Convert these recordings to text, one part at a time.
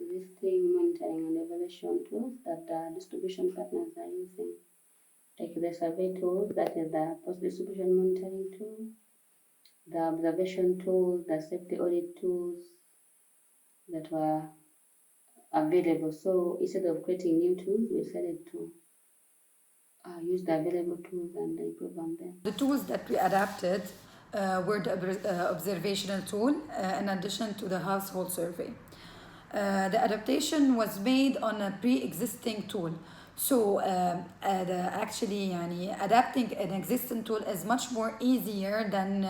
existing monitoring and evaluation tools that the distribution partners are using, like the survey tools, that is the post-distribution monitoring tool, the observation tools, the safety audit tools that were available. So instead of creating new tools, we decided to use the available tools and improve on them. The tools that we adapted were the observational tool in addition to the household survey. The adaptation was made on a pre-existing tool. So actually adapting an existing tool is much more easier than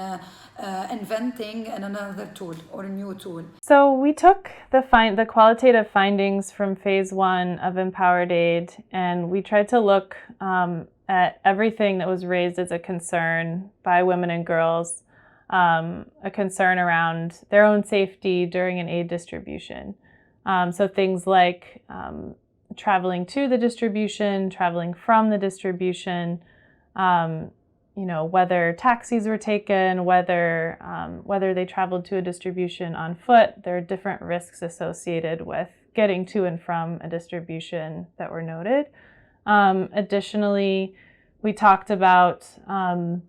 inventing another tool or a new tool. So we took the qualitative findings from phase 1 of Empowered Aid, and we tried to look at everything that was raised as a concern by women and girls, a concern around their own safety during an aid distribution. So things like traveling to the distribution, traveling from the distribution, whether taxis were taken, whether they traveled to a distribution on foot. There are different risks associated with getting to and from a distribution that were noted. Additionally, we talked about how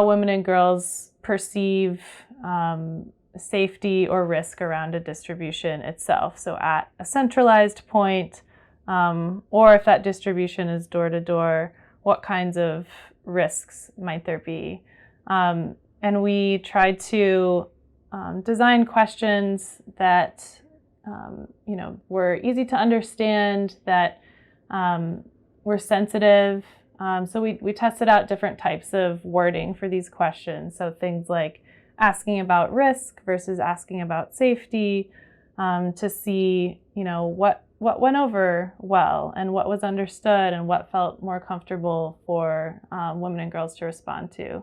women and girls perceive safety or risk around a distribution itself. So at a centralized point, or if that distribution is door to door, what kinds of risks might there be? And we tried to design questions that were easy to understand, that were sensitive. So we tested out different types of wording for these questions. So things like asking about risk versus asking about safety, to see what went over well and what was understood and what felt more comfortable for women and girls to respond to.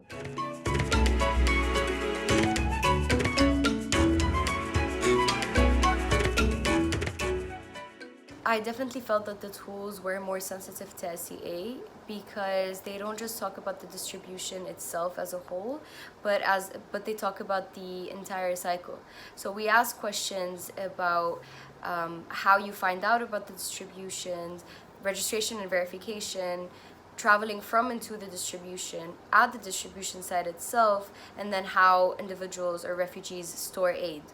I definitely felt that the tools were more sensitive to SEA because they don't just talk about the distribution itself as a whole, but they talk about the entire cycle. So we ask questions about how you find out about the distributions, registration and verification, traveling from and to the distribution, at the distribution site itself, and then how individuals or refugees store aid.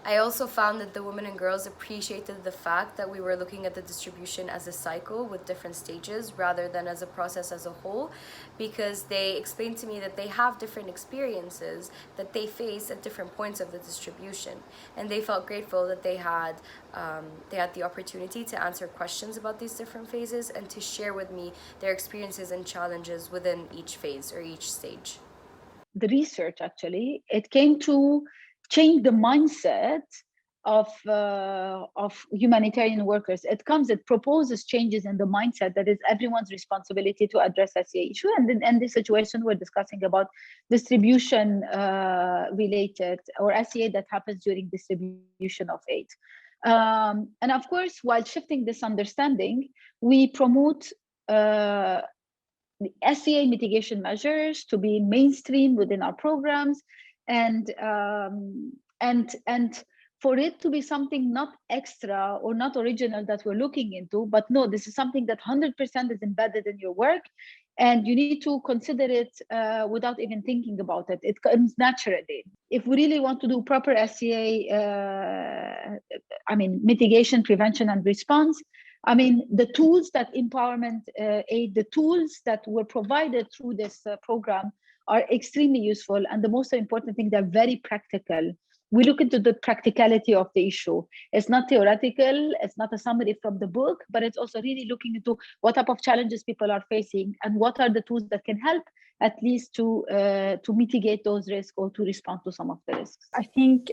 I also found that the women and girls appreciated the fact that we were looking at the distribution as a cycle with different stages rather than as a process as a whole, because they explained to me that they have different experiences that they face at different points of the distribution, and they felt grateful that they had the opportunity to answer questions about these different phases and to share with me their experiences and challenges within each phase or each stage. The research, actually, it came to change the mindset of humanitarian workers. It proposes changes in the mindset that it's everyone's responsibility to address SEA issue. And in this situation, we're discussing about distribution related or SEA that happens during distribution of aid. And of course, while shifting this understanding, we promote the SEA mitigation measures to be mainstream within our programs, and for it to be something not extra or not original that we're looking into, but no, this is something that 100% is embedded in your work, and you need to consider it without even thinking about it. It comes naturally. If we really want to do proper SEA, mitigation, prevention, and response, the tools that Empowerment Aid, the tools that were provided through this program are extremely useful. And the most important thing, they're very practical. We look into the practicality of the issue. It's not theoretical, it's not a summary from the book, but it's also really looking into what type of challenges people are facing and what are the tools that can help at least to mitigate those risks or to respond to some of the risks. I think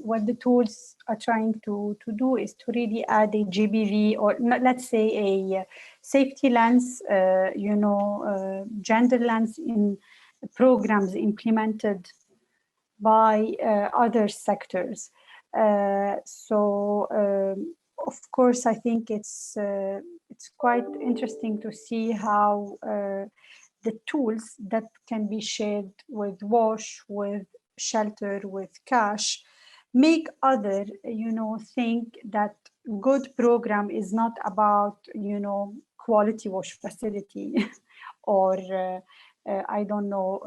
what the tools are trying to do is to really add a GBV, or let's say a safety lens, gender lens in programs implemented by other sectors. Of course, I think it's quite interesting to see how the tools that can be shared with WASH, with shelter, with cash, make other, think that good program is not about, quality wash facility or I don't know,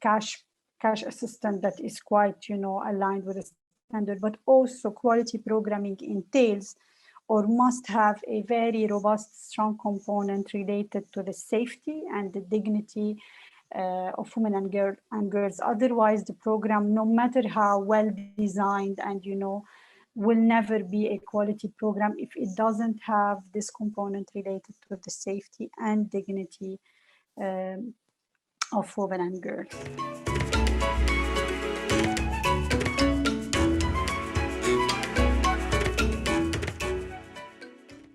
cash assistant that is quite, aligned with the standard, but also quality programming entails or must have a very robust, strong component related to the safety and the dignity of women and girls. Otherwise, the program, no matter how well designed and, will never be a quality program if it doesn't have this component related to the safety and dignity of women and girls.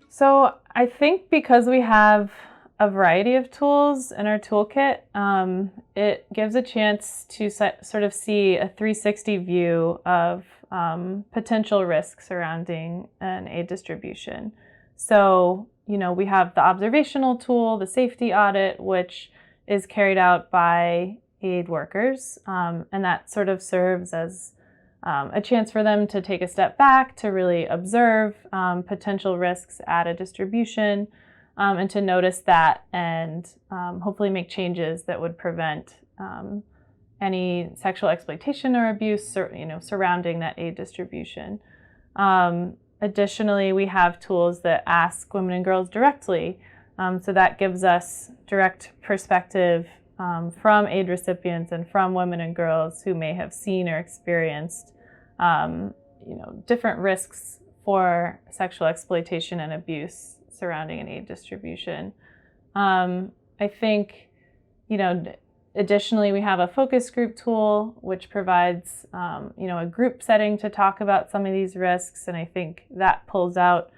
So I think because we have a variety of tools in our toolkit, it gives a chance to sort of see a 360 view of potential risks surrounding an aid distribution. So, we have the observational tool, the safety audit, which is carried out by aid workers, and that sort of serves as a chance for them to take a step back, to really observe potential risks at a distribution, and to notice that and hopefully make changes that would prevent any sexual exploitation or abuse, surrounding that aid distribution. Additionally, we have tools that ask women and girls directly, so that gives us direct perspective from aid recipients and from women and girls who may have seen or experienced different risks for sexual exploitation and abuse surrounding an aid distribution. I think, additionally, we have a focus group tool, which provides, a group setting to talk about some of these risks. And I think that pulls out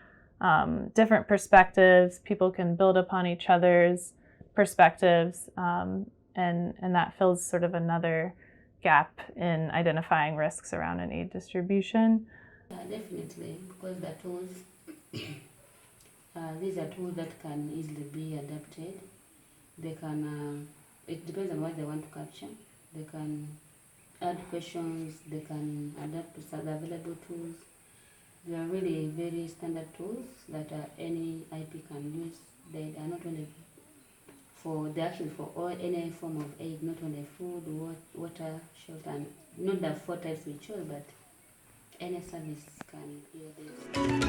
different perspectives. People can build upon each other's perspectives, and that fills sort of another gap in identifying risks around an aid distribution. Definitely, because the tools, these are tools that can easily be adapted. They can, it depends on what they want to capture. They can add questions, they can adapt to the available tools. They are really very standard tools that any IP can use. They are not only for the actually for all any form of aid, not only food, water, shelter, and not the 4 types we chose, but any service can use this.